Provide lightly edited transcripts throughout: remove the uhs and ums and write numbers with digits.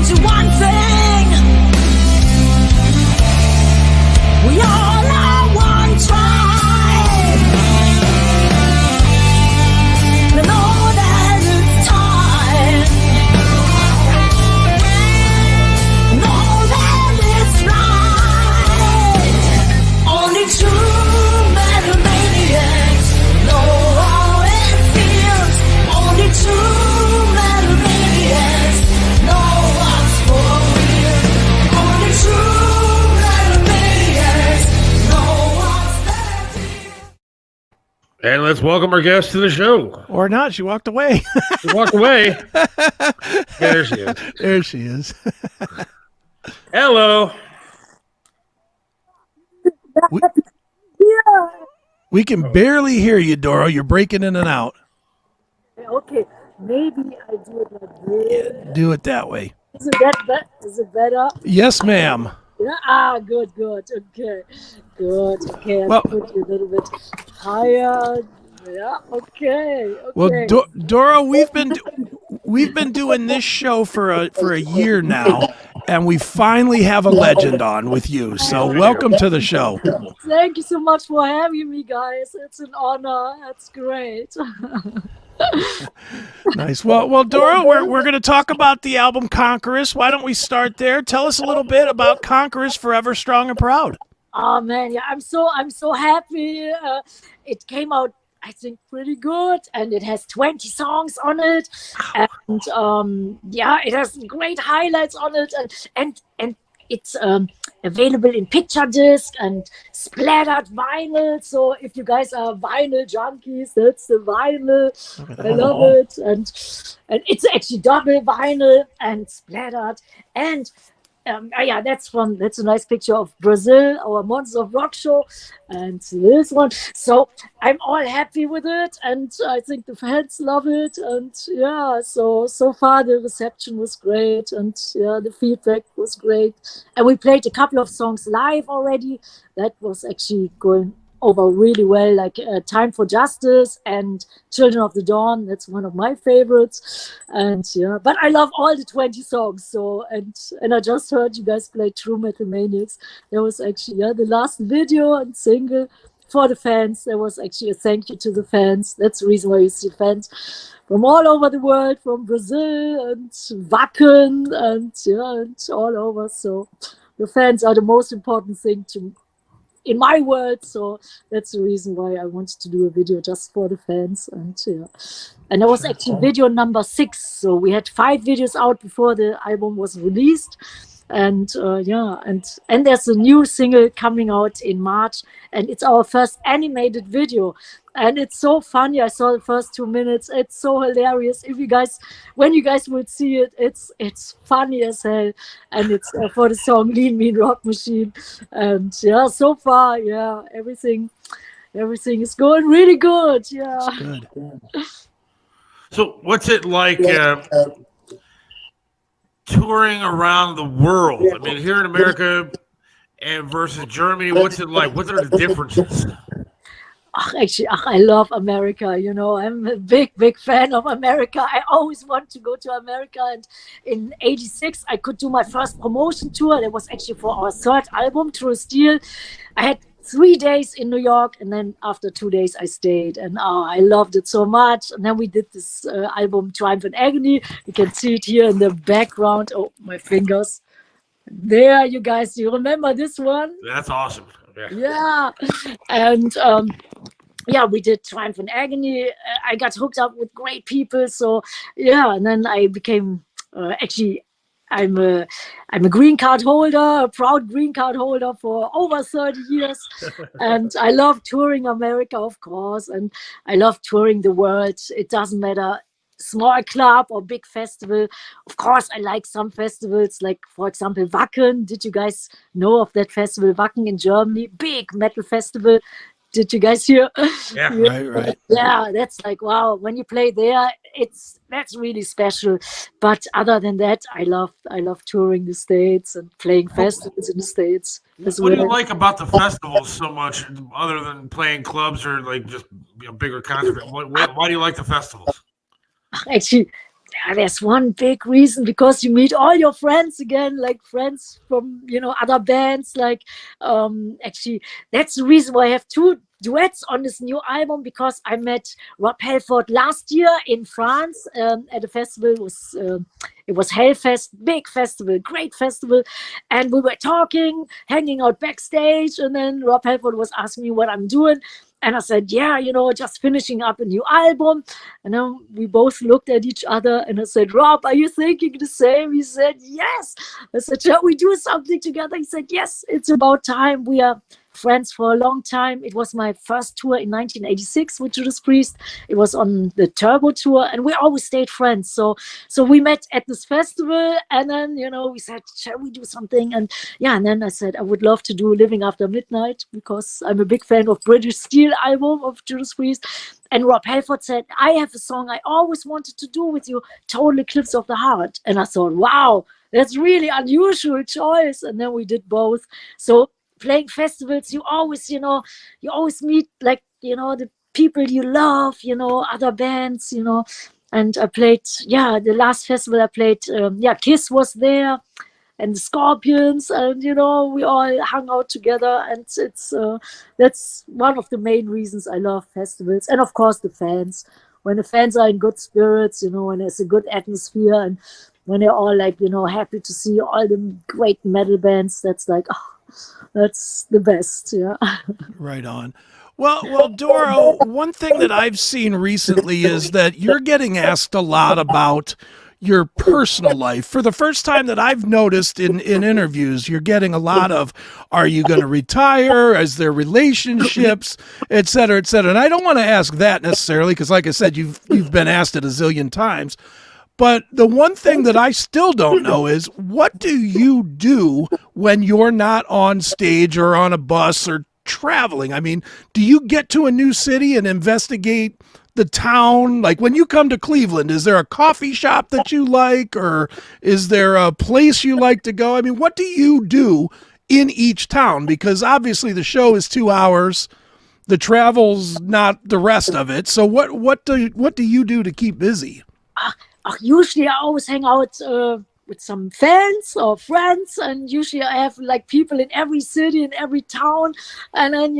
told you one thing. We all are one tribe. We know that it's time. Know that it's right. Only true metal maniacs know how it feels. Only true metal maniacs know what's for real. Only true metal maniacs know what's there. And let's welcome our guest to the show. Or not. She walked away. She walked away. There she is. There she is. Hello. We can barely hear you, Doro. You're breaking in and out. Okay, maybe I do it like this. Do it that way. Is it better? Yes, ma'am. Yeah. Good. Okay, good. Okay, I'll Well- put you a little bit higher. Yeah. Okay. Well, Okay. Doro, we've been doing this show for a year now, and we finally have a legend on with you. So welcome to the show. Thank you so much for having me, guys. It's an honor. That's great. Nice. Well, Doro, we're going to talk about the album Conqueress. Why don't we start there? Tell us a little bit about Conqueress, Forever Strong and Proud. Oh man, yeah, I'm so happy. It came out, I think, pretty good, and it has 20 songs on it, and yeah, it has great highlights on it, and it's available in picture disc and splattered vinyl. So if you guys are vinyl junkies, that's the vinyl. I love it, and it's actually double vinyl and splattered, and yeah, that's a nice picture of Brazil, our Monsters of Rock show, and this one. So I'm all happy with it, and I think the fans love it, and yeah, so far the reception was great, and yeah, the feedback was great, and we played a couple of songs live already. That was actually going over really well, like Time for Justice and Children of the Dawn. That's one of my favorites, and yeah, but I love all the 20 songs. So and I just heard you guys play True Metal Maniacs. There was actually the last video and single for the fans. There was actually a thank you to the fans. That's the reason why you see fans from all over the world, from Brazil and Wacken and all over. So the fans are the most important thing in my world, so that's the reason why I wanted to do a video just for the fans, and that was actually video number 6. So we had 5 videos out before the album was released, and and there's a new single coming out in March, and it's our first animated video, and it's so funny. I saw the first 2 minutes. It's so hilarious. When you guys will see it, it's funny as hell, and it's for the song Lean Mean Rock Machine, and yeah, so far, yeah, everything is going really good. Yeah. That's good. So what's it like touring around the world? I mean, here in America and versus Germany, what's it like? What are the differences? Actually, I love America. I'm a big fan of America. I always want to go to America. And in '86, I could do my first promotion tour. That was actually for our 3rd album, True Steel. I had 3 days in New York, and then after 2 days, I stayed. And I loved it so much. And then we did this album, Triumph and Agony. You can see it here in the background. Oh, my fingers. There, you guys. You remember this one? That's awesome. Yeah. And we did Triumph and Agony. I got hooked up with great people. So yeah, and then I became I'm a green card holder, a proud green card holder for over 30 years. And I love touring America, of course, and I love touring the world. It doesn't matter, small club or big festival. Of course, I like some festivals, like, for example, Wacken. Did you guys know of that festival, Wacken in Germany? Big metal festival. Did you guys hear? Yeah, right. Yeah, that's like, wow. When you play there, that's really special. But other than that, I love touring the States and playing festivals in the States as well. What do you like about the festivals so much, other than playing clubs or like just bigger concerts? Why do you like the festivals? Actually, there's one big reason, because you meet all your friends again, like friends from, other bands. Like, actually, that's the reason why I have two duets on this new album, because I met Rob Halford last year in France at a festival. It was Hellfest, big festival, great festival. And we were talking, hanging out backstage. And then Rob Halford was asking me what I'm doing. And I said, yeah, just finishing up a new album. And then we both looked at each other, and I said, Rob, are you thinking the same? He said, yes. I said, shall we do something together? He said, yes, it's about time. We are friends for a long time. It was my first tour in 1986 with Judas Priest. It was on the Turbo tour, and we always stayed friends. So we met at this festival, and then, we said, shall we do something? And yeah, and then I said, I would love to do Living After Midnight, because I'm a big fan of British Steel album of Judas Priest. And Rob Halford said, I have a song I always wanted to do with you, Total Eclipse of the Heart. And I thought, wow, that's really unusual choice. And then we did both. So playing festivals, you always meet, like, the people you love, other bands, and I played, the last festival I played, Kiss was there, and the Scorpions, and, we all hung out together, and it's, that's one of the main reasons I love festivals. And of course the fans, when the fans are in good spirits, when there's a good atmosphere, and when they're all like, happy to see all the great metal bands, that's like, that's the best. Yeah. Right on. Well, Doro, one thing that I've seen recently is that you're getting asked a lot about your personal life. For the first time that I've noticed in interviews, you're getting a lot of, are you going to retire? Is there relationships, et cetera, et cetera. And I don't want to ask that necessarily, because like I said, you've been asked it a zillion times. But the one thing that I still don't know is, what do you do when you're not on stage or on a bus or traveling? I mean, do you get to a new city and investigate the town? Like, when you come to Cleveland, is there a coffee shop that you like, or is there a place you like to go? I mean, what do you do in each town? Because obviously the show is 2 hours. The travel's not the rest of it. So what do you do to keep busy? Usually I always hang out with some fans or friends, and usually I have like people in every city, in every town. And then,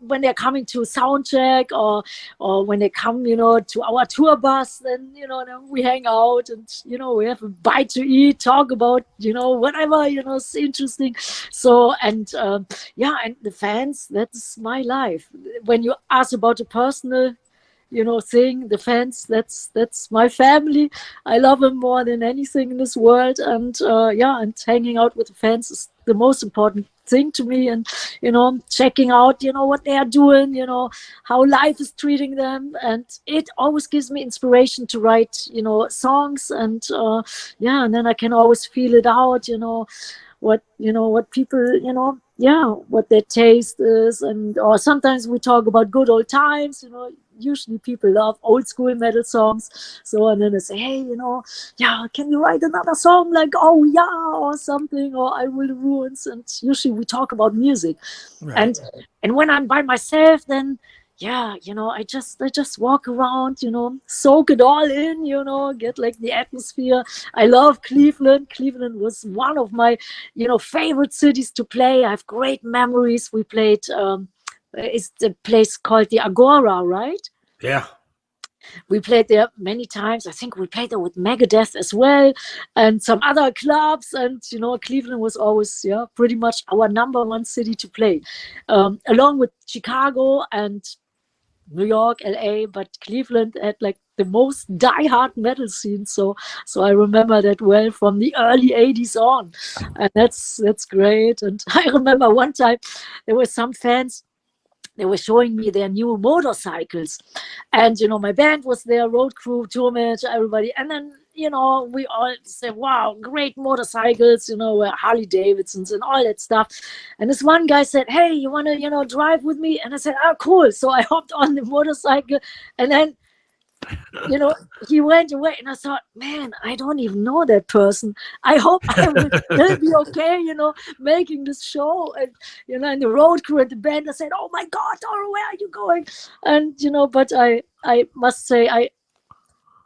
when they're coming to sound check, or when they come, to our tour bus, then, then we hang out, and, we have a bite to eat, talk about, whatever, is interesting. So, and and the fans, that's my life. When you ask about the personal, thing, the fans, that's my family. I love them more than anything in this world. And and hanging out with the fans is the most important thing to me. And, checking out, what they are doing, how life is treating them. And it always gives me inspiration to write, songs. And, and then I can always feel it out, what people, what their taste is. And, or sometimes we talk about good old times, usually people love old school metal songs. So, and then they say, hey, can you write another song like, oh yeah, or something, or I Will the Ruins. And usually we talk about music. Right. And when I'm by myself, then I just walk around, soak it all in, get like the atmosphere. I love Cleveland. Cleveland was one of my, favorite cities to play. I have great memories. We played, it's the place called the Agora, right? Yeah. We played there many times. I think we played there with Megadeth as well, and some other clubs. And, Cleveland was always, pretty much our #1 city to play, along with Chicago and New York, LA. But Cleveland had like the most diehard metal scene. So I remember that well from the early 80s on. And that's great. And I remember one time there were some fans, they were showing me their new motorcycles, and my band was there, road crew, tour manager, everybody. And then we all said, wow, great motorcycles, Harley Davidsons and all that stuff. And this one guy said, hey, you want to drive with me? And I said, oh, cool. So I hopped on the motorcycle, and then he went away, and I thought, man, I don't even know that person. I hope I will be okay, making this show. And, and the road crew and the band, I said, oh my God, Doro, where are you going? And, but I must say,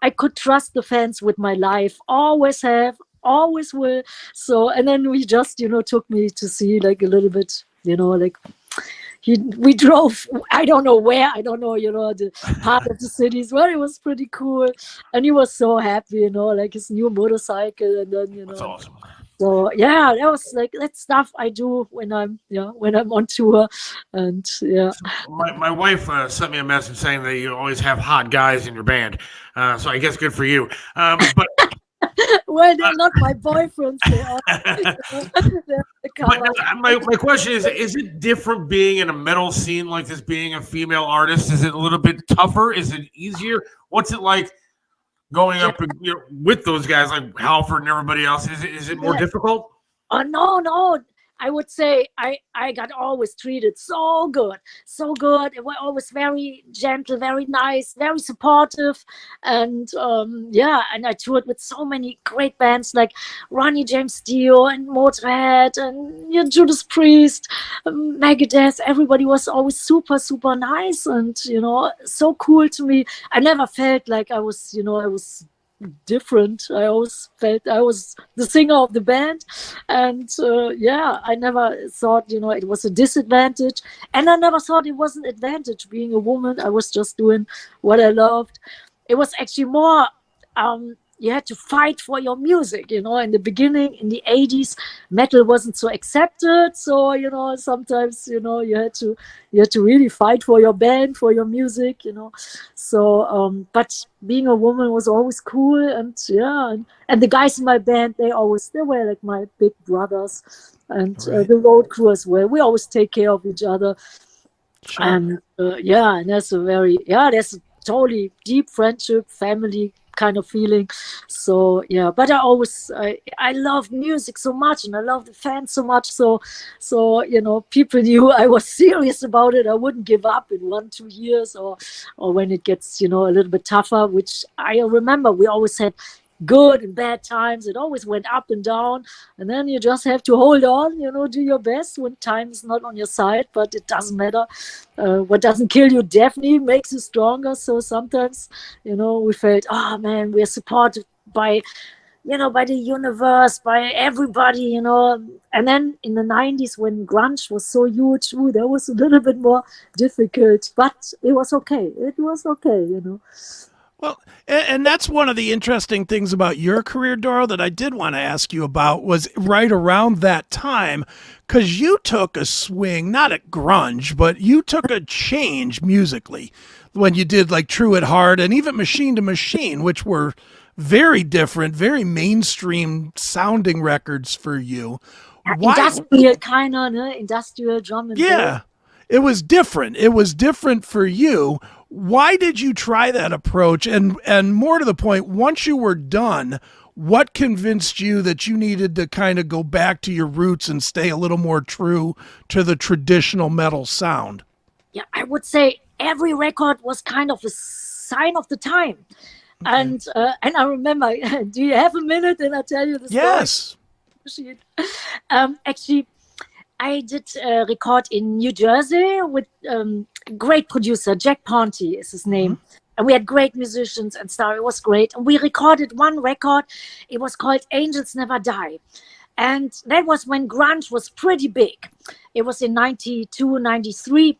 I could trust the fans with my life. Always have, always will. So, and then we just, took me to see like a little bit, like we drove, I don't know where, I don't know, the part of the cities where it was pretty cool. And he was so happy, like his new motorcycle. And then, That's awesome. So yeah, that was like that stuff I do when I'm on tour, and yeah. My wife sent me a message saying that you always have hot guys in your band, so I guess good for you. But Well, they're not my boyfriends. They are. They're the but covers. my question is it different being in a metal scene like this, being a female artist? Is it a little bit tougher? Is it easier? What's it like going up with those guys like Halford and everybody else? Is it more difficult? Oh no. I would say I got always treated so good. It was always very gentle, very nice, very supportive, and and I toured with so many great bands like Ronnie James Dio and Motorhead and Judas Priest, Megadeth. Everybody was always super, super nice and so cool to me. I never felt like I was different. I always felt I was the singer of the band, and I never thought it was a disadvantage, and I never thought it was an advantage being a woman. I was just doing what I loved. It was actually more you had to fight for your music. In the beginning, in the 80s, metal wasn't so accepted, so sometimes you had to really fight for your band, for your music. So but being a woman was always cool, and and the guys in my band, they were like my big brothers, and the road crew as well. We always take care of each other. Sure. And and there's a totally deep friendship, family kind of feeling. So but I loved music so much, and I loved the fans so much, so people knew I was serious about it. I wouldn't give up in 1-2 years, or when it gets a little bit tougher, which I remember we always had good and bad times. It always went up and down, and then you just have to hold on, do your best when time is not on your side. But it doesn't matter. What doesn't kill you definitely makes you stronger. So sometimes we felt, oh man, we're supported by by the universe, by everybody, and then in the 90s when grunge was so huge, that was a little bit more difficult, but it was okay. Well, and that's one of the interesting things about your career, Doro, that I did want to ask you about was right around that time, because you took a swing, not at grunge, but you took a change musically when you did like True at Heart and even Machine to Machine, which were very different, very mainstream sounding records for you. Industrial kind of, industrial drum and bass. It was different. It was different for you. Why did you try that approach? And more to the point, once you were done, what convinced you that you needed to kind of go back to your roots and stay a little more true to the traditional metal sound? Yeah, I would say every record was kind of a sign of the time. Okay. And I remember, do you have a minute and I'll tell you the story? Yes. Actually, I did record in New Jersey with great producer, Jack Ponty is his name. Mm-hmm. And we had great musicians and stuff. It was great. And we recorded one record. It was called Angels Never Die. And that was when grunge was pretty big. It was in 92, 93.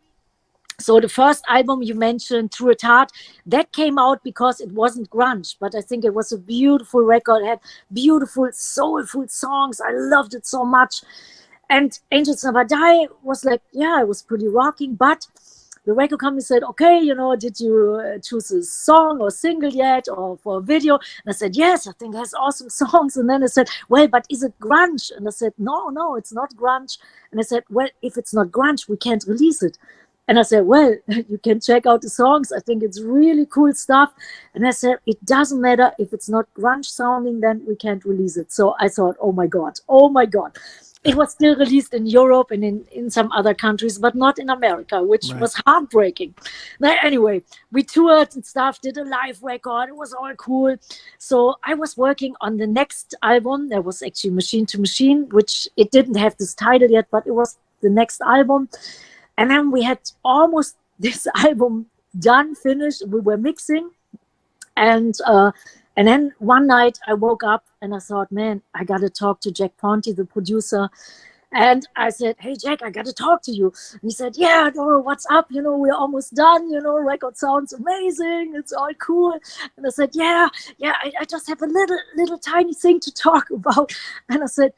So the first album you mentioned, True at Heart, that came out because it wasn't grunge. But I think it was a beautiful record. It had beautiful, soulful songs. I loved it so much. And Angels Never Die was like, it was pretty rocking. But the record company said, okay, did you choose a song or single yet or for a video? And I said, yes, I think it has awesome songs. And then they said, well, but is it grunge? And I said, no, it's not grunge. And I said, well, if it's not grunge, we can't release it. And I said, well, you can check out the songs. I think it's really cool stuff. And I said, it doesn't matter if it's not grunge sounding, then we can't release it. So I thought, oh my God. It was still released in Europe and in some other countries, but not in America, which was heartbreaking. Now, anyway, we toured and stuff, did a live record. It was all cool. So I was working on the next album. That was actually Machine to Machine, which it didn't have this title yet, but it was the next album. And then we had almost this album done, finished. We were mixing. And then one night I woke up and I thought, man, I got to talk to Jack Ponti, the producer. And I said, hey, Jack, I got to talk to you. And he said, yeah, Doro, what's up? We're almost done. Record sounds amazing. It's all cool. And I said, yeah, I just have a little tiny thing to talk about. And I said,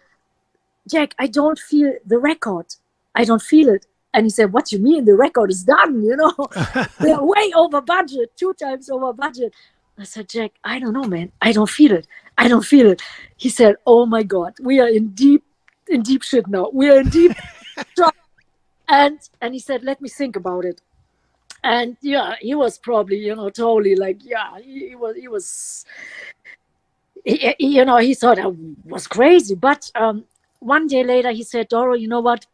Jack, I don't feel the record. I don't feel it. And he said, what do you mean? The record is done, They're way over budget, 2 times over budget. I said, Jack, I don't know, man. I don't feel it. I don't feel it. He said, oh my God, we are in deep shit now. We are in deep trouble. And he said, let me think about it. And yeah, he was probably, totally like, yeah, he thought I was crazy. But one day later, he said, Doro, you know what?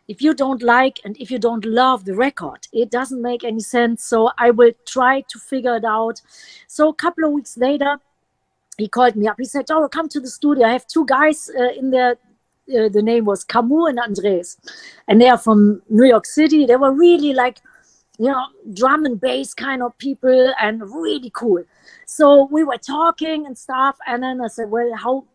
If you don't like and if you don't love the record, it doesn't make any sense. So I will try to figure it out. So a couple of weeks later, he called me up. He said, Doro, come to the studio. I have 2 guys in there. The name was Camus and Andres. And they are from New York City. They were really like, drum and bass kind of people and really cool. So we were talking and stuff. And then I said, well, how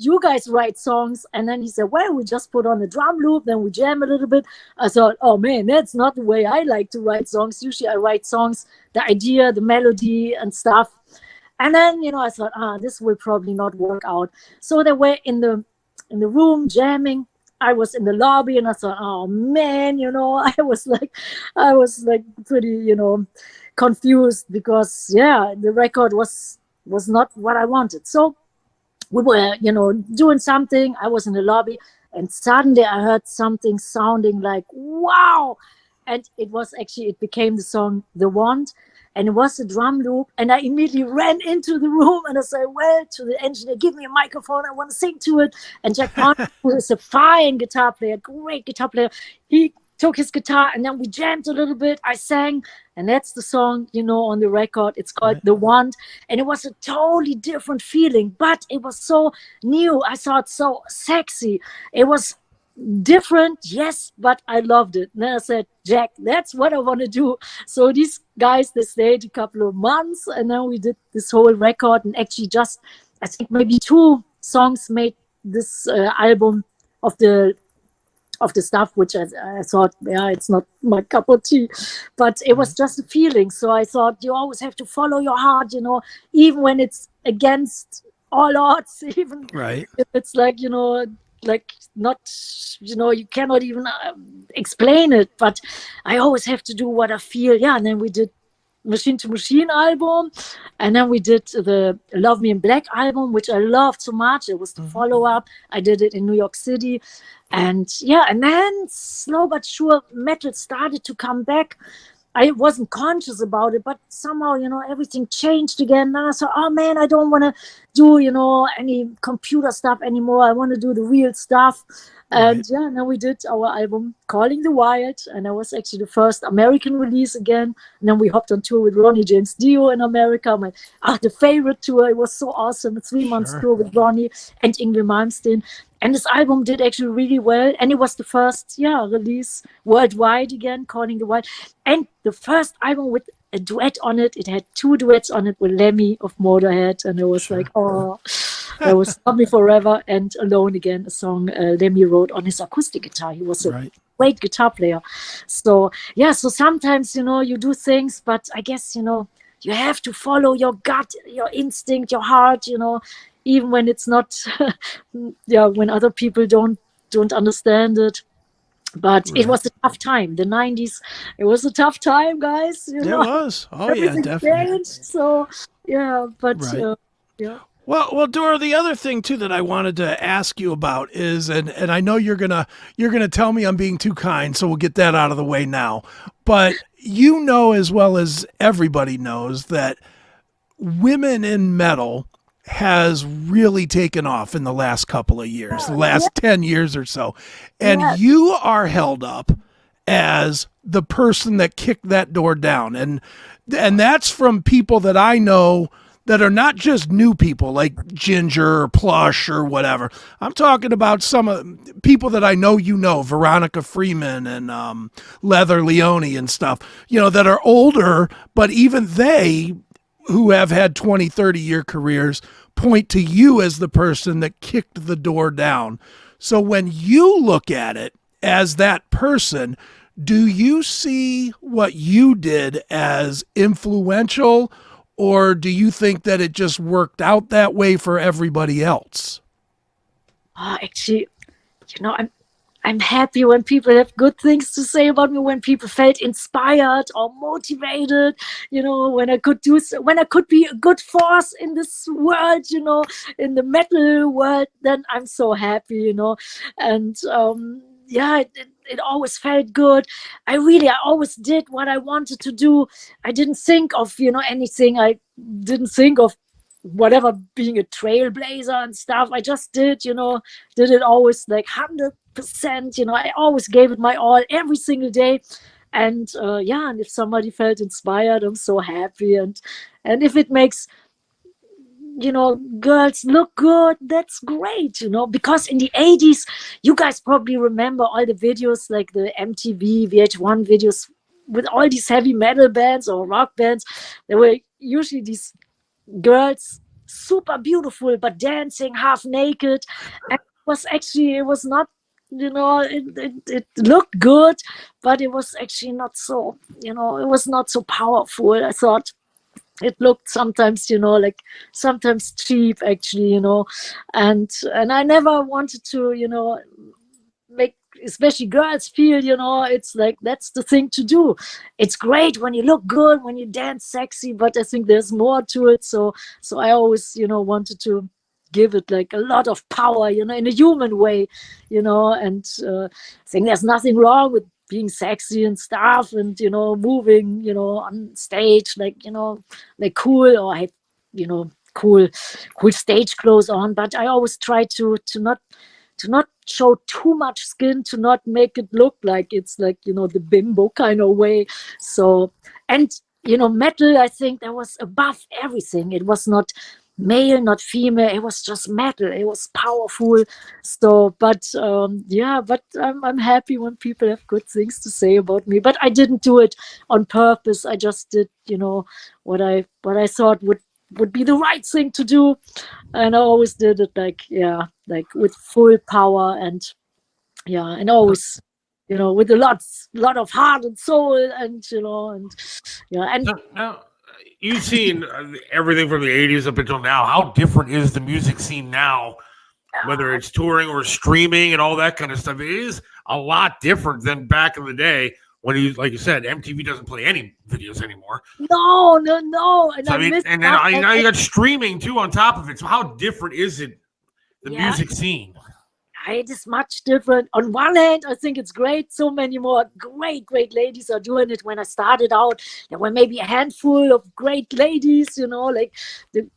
you guys write songs? And then he said, well, we just put on a drum loop, then we jam a little bit. I thought, oh man, that's not the way I like to write songs. Usually I write songs, the idea, the melody and stuff. And then, I thought, this will probably not work out. So they were in the room jamming. I was in the lobby and I thought, oh man, I was like pretty, confused because the record was not what I wanted. So we were, doing something. I was in the lobby and suddenly I heard something sounding like, wow. And it became the song, The Wand. And it was a drum loop. And I immediately ran into the room and I said, well, to the engineer, give me a microphone. I want to sing to it. And Jack Ponti, who is a fine guitar player, great guitar player, he took his guitar and then we jammed a little bit. I sang, and that's the song, on the record. It's called The Wand. And it was a totally different feeling, but it was so new. I thought so sexy. It was different, yes, but I loved it. And then I said, Jack, that's what I want to do. So these guys, they stayed a couple of months and then we did this whole record, and actually just, I think maybe 2 songs made this album of the stuff, which I thought, it's not my cup of tea, but it was just a feeling. So I thought you always have to follow your heart, even when it's against all odds, even if it's like, like not, you cannot even explain it, but I always have to do what I feel. Yeah. And then we did Machine to Machine album, and then we did the Love Me in Black album, which I loved so much. It was the follow-up. I did it in New York City, and then slow but sure metal started to come back. I wasn't conscious about it, but somehow, everything changed again. And I thought, oh man, I don't want to do, any computer stuff anymore. I want to do the real stuff. And then we did our album Calling the Wild, and that was actually the first American release again. And then we hopped on tour with Ronnie James Dio in America. The favorite tour. It was so awesome. A 3 months tour with Ronnie and Yngwie Malmsteen. And this album did actually really well. And it was the first, release worldwide again, Calling the Wild. And the first album with a duet on it. It had 2 duets on it with Lemmy of Motorhead. And it was like, oh, that was Love Me Forever and Alone Again, a song Lemmy wrote on his acoustic guitar. He was a great guitar player. So, so sometimes, you do things, but I guess, you have to follow your gut, your instinct, your heart, even when it's not, when other people don't understand it. But it was a tough time. The 90s, it was a tough time, guys. It was. Oh, yeah, definitely. Changed, so, but, Well, Doro, the other thing too that I wanted to ask you about is, and I know you're gonna tell me I'm being too kind, so we'll get that out of the way now. But as well as everybody knows that women in metal has really taken off in the last couple of years, the last 10 years or so. And you are held up as the person that kicked that door down. And that's from people that I know that are not just new people like Ginger or Plush or whatever. I'm talking about some people that I know, Veronica Freeman and Leather Leone and stuff, that are older, but even they who have had 20, 30-year careers point to you as the person that kicked the door down. So when you look at it as that person, do you see what you did as influential, or do you think that it just worked out that way for everybody else? Actually, I'm happy when people have good things to say about me, when people felt inspired or motivated, when I could be a good force in this world, in the metal world, then I'm so happy, and it always felt good. I always did what I wanted to do. I didn't think of, anything. I didn't think of whatever being a trailblazer and stuff. I just did it always like 100%. I always gave it my all every single day. And and if somebody felt inspired, I'm so happy. And if it makes girls look good, that's great, because in the 80s, you guys probably remember all the videos, like the MTV VH1 videos with all these heavy metal bands or rock bands. There were usually these girls, super beautiful, but dancing half naked. And it was not, it looked good, but it was actually not so, it was not so powerful. I thought it looked sometimes, sometimes cheap, actually, and I never wanted to, make especially girls feel, it's like that's the thing to do. It's great when you look good, when you dance sexy, but I think there's more to it. So I always, wanted to give it like a lot of power, in a human way, and I think there's nothing wrong with being sexy and stuff, and moving on stage like like cool, or have cool stage clothes on, but I always try to not show too much skin, to not make it look like it's like the bimbo kind of way. So, and metal, I think that was above everything. It was not male, not female, it was just metal. It was powerful. So, but but I'm happy when people have good things to say about me. But I didn't do it on purpose. I just did what I thought would be the right thing to do, and I always did it like with full power, and always with a lot of heart and soul, and and So, now, you've seen everything from the 80s up until now. How different is the music scene now, whether it's touring or streaming and all that kind of stuff? It is a lot different than back in the day when like you said, MTV doesn't play any videos anymore. No. And so, now you got streaming too on top of it. So how different is it, the music scene? It is much different. On one hand, I think it's great. So many more great ladies are doing it. When I started out, there were maybe a handful of great ladies, like the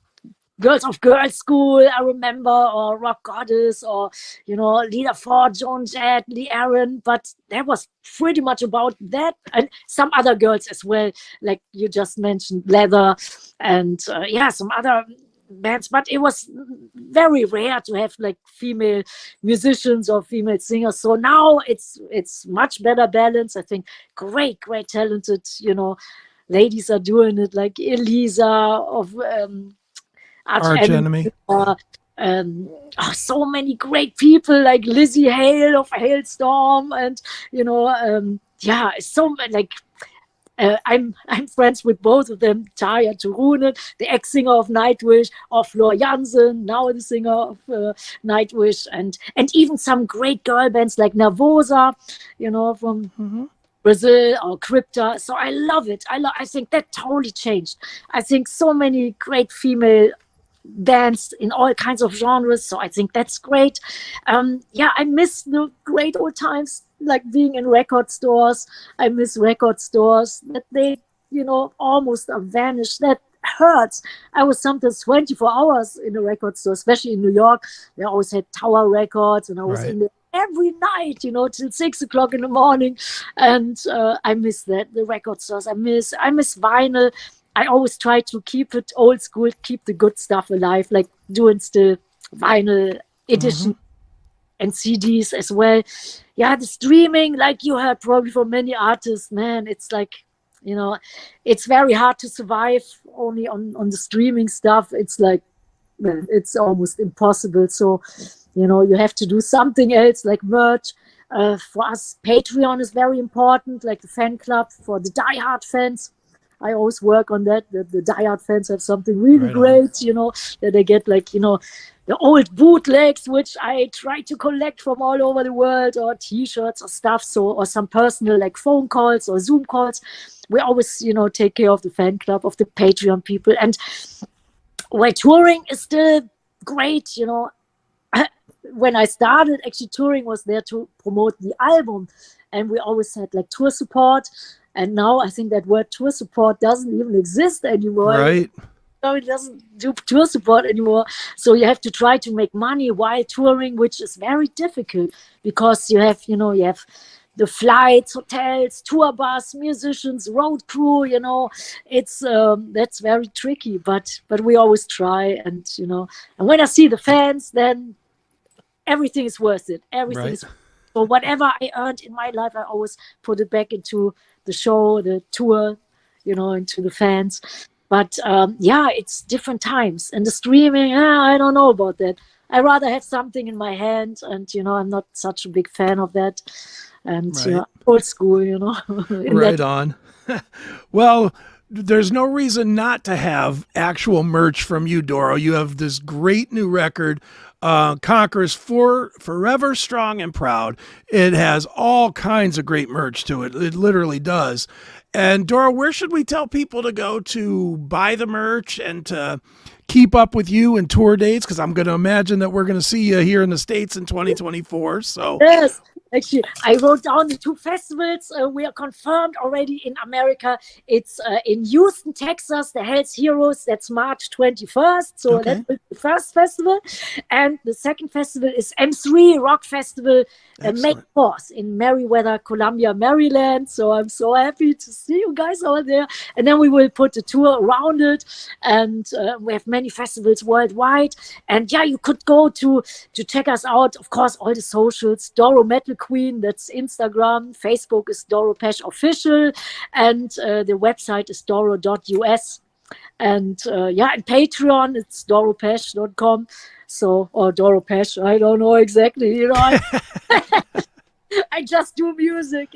Girls of Girls School, I remember, or Rock Goddess, or Leader 4, Joan Jett, Lee Aaron. But that was pretty much about that, and some other girls as well, like you just mentioned, Leather, and some other bands. But it was very rare to have like female musicians or female singers. So now it's much better balanced. I think great talented ladies are doing it, like Elisa of Arch Enemy. So many great people like Lizzie Hale of Hailstorm, and so like I'm friends with both of them. Tarja Turunen, the ex-singer of Nightwish, or Floor Jansen, now the singer of Nightwish, and even some great girl bands like Nervosa, from Brazil, or Crypta. So I love it. I think that totally changed. I think so many great female bands in all kinds of genres. So I think that's great. I miss the great old times, like being in record stores. I miss record stores that they, almost are vanished. That hurts. I was sometimes 24 hours in a record store, especially in New York. They always had Tower Records, and I was in there every night, till 6 o'clock in the morning. And I miss that, the record stores. I miss vinyl. I always try to keep it old school, keep the good stuff alive, like doing still vinyl edition and CDs as well. Yeah, the streaming, like you heard probably from many artists, man, it's like you know, it's very hard to survive only on the streaming stuff. It's like, well, it's almost impossible. So, you know, you have to do something else like merch. For us, Patreon is very important, like the fan club for the diehard fans. I always work on that the diehard fans have something really great, you know, that they get, like, you know, the old bootlegs, which I try to collect from all over the world, or T-shirts or stuff. So, or some personal, like, phone calls or Zoom calls. We always, you know, take care of the fan club, of the Patreon people. And while touring is still great, you know, when I started, actually touring was there to promote the album, and we always had like tour support. And now I think that word tour support doesn't even exist anymore. Right. No, it doesn't do tour support anymore. So you have to try to make money while touring, which is very difficult because you have, you know, you have the flights, hotels, tour bus, musicians, road crew, you know, it's that's very tricky, but we always try. And, you know, and when I see the fans, then everything is worth it. Everything is. So whatever I earned in my life, I always put it back into the show, the tour, you know, into the fans. But yeah, it's different times. And the streaming, I don't know about that. I rather have something in my hand, and, you know, I'm not such a big fan of that. And you know, old school, you know. Right on. Well, there's no reason not to have actual merch from you, Doro. You have this great new record, CONQUERESS, Forever Strong and Proud. It has all kinds of great merch to it. It literally does. And Doro, where should we tell people to go to buy the merch and to keep up with you and tour dates? Because I'm going to imagine that we're going to see you here in the States in 2024. So yes. Actually, I wrote down the 2 festivals. We are confirmed already in America. It's in Houston, Texas, the Hells Heroes. That's March 21st. So that's the first festival. And the second festival is M3 Rock Festival, May 4th in Meriwether, Columbia, Maryland. So I'm so happy to see you guys over there. And then we will put a tour around it. And we have many festivals worldwide. And yeah, you could go to check us out. Of course, all the socials, Doro Metal Queen, that's Instagram. Facebook is Doro Pesch Official, and the website is doro.us. And yeah, and Patreon, it's doropesch.com. So, or Doro Pesch, I don't know exactly, you know. I just do music.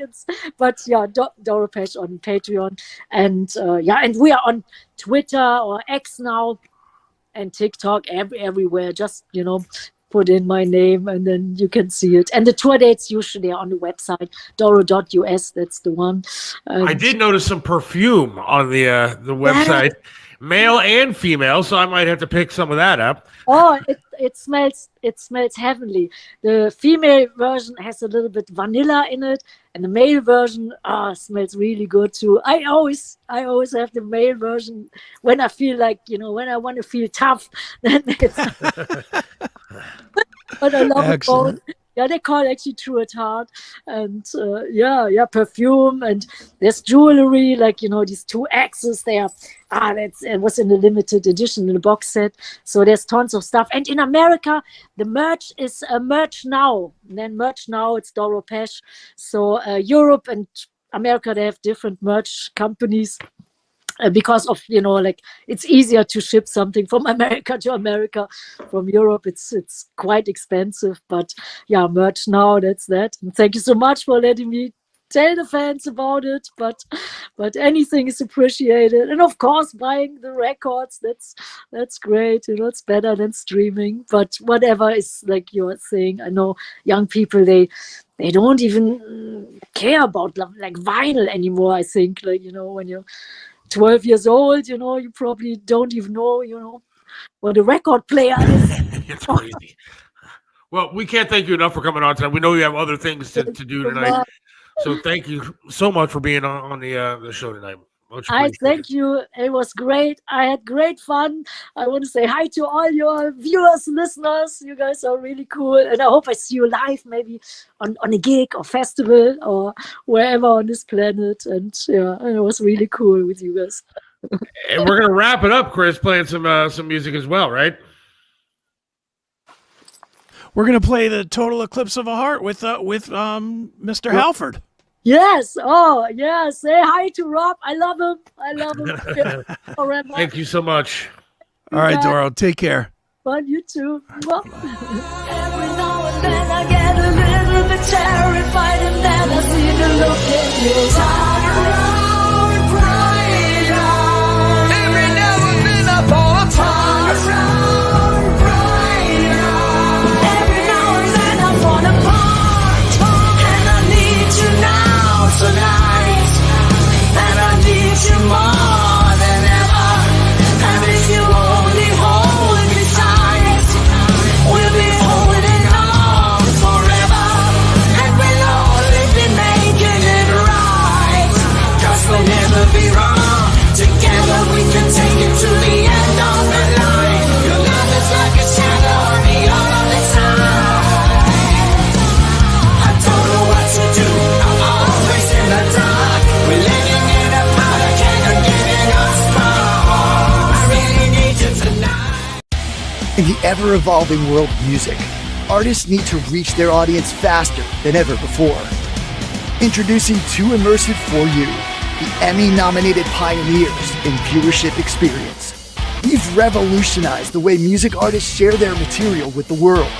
But yeah, Doro Pesch on Patreon. And yeah, and we are on Twitter or X now, and TikTok, everywhere. Just, you know, put in my name and then you can see it. And the tour dates usually are on the website, doro.us. That's the one. I did notice some perfume on the website, male and female, so I might have to pick some of that up. Oh, it smells heavenly. The female version has a little bit vanilla in it, and the male version smells really good too. I always have the male version when I feel like, you know, when I want to feel tough. Then it's but I love it both. Yeah, they call it actually True at Heart. And yeah, perfume, and there's jewelry, like, you know, these 2 axes there. It was in a limited edition in a box set. So there's tons of stuff. And in America, the merch is Merch Now. And then Merch Now, it's Doro Pesch. So Europe and America, they have different merch companies. Because of, you know, like, it's easier to ship something from America to America. From Europe, it's quite expensive. But yeah, Merch Now, that's that. And thank you so much for letting me tell the fans about it. But anything is appreciated. And of course, buying the records, that's great. You know, it's better than streaming. But whatever is, like you're saying, I know young people, they don't even care about like vinyl anymore. I think, like, you know, when you're 12 years old, you know, you probably don't even know, you know, what a record player is. It's crazy. Well, we can't thank you enough for coming on tonight. We know you have other things to do tonight. So thank you so much for being on the show tonight. I thank you. It was great. I had great fun. I want to say hi to all your viewers, listeners. You guys are really cool. And I hope I see you live, maybe on a gig or festival or wherever on this planet. And yeah, it was really cool with you guys. And we're going to wrap it up, Chris, playing some music as well, right? We're going to play the Total Eclipse of a Heart with Mr. Halford. Yes. Oh, yes. Say hi to Rob. I love him. I love him forever. Thank you so much. All right, Doro, take care. Fun, you too. Well. Every now and then I get a little bit terrified, and then I see the look in your eyes. Every now and then I fall apart. Every now and then I fall apart, and I need you now tonight, and I need you more than ever. And if you only hold me tight, we'll be holding on forever, and we'll only be making it right. 'Cause we'll never be wrong. Together we can take it to the end of the line. Your love is like a shadow on me all of the time. I don't know what to do. I'm always in the dark. We're living in a powder keg and getting us far. I really need you tonight. In the ever-evolving world of music, artists need to reach their audience faster than ever before. Introducing Too Immersive for You, the Emmy-nominated pioneers in viewership experience. We've revolutionized the way music artists share their material with the world.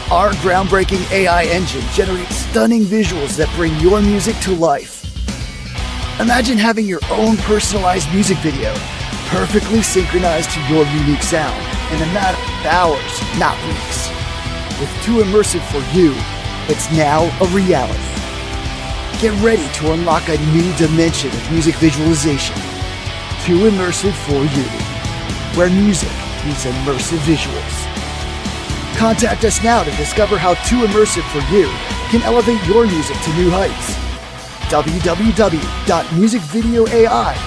Our groundbreaking AI engine generates stunning visuals that bring your music to life. Imagine having your own personalized music video, perfectly synchronized to your unique sound in a matter of hours, not weeks. With Too Immersive for You, it's now a reality. Get ready to unlock a new dimension of music visualization. Too Immersive for You, where music meets immersive visuals. Contact us now to discover how Too Immersive for You can elevate your music to new heights. www.musicvideoai.com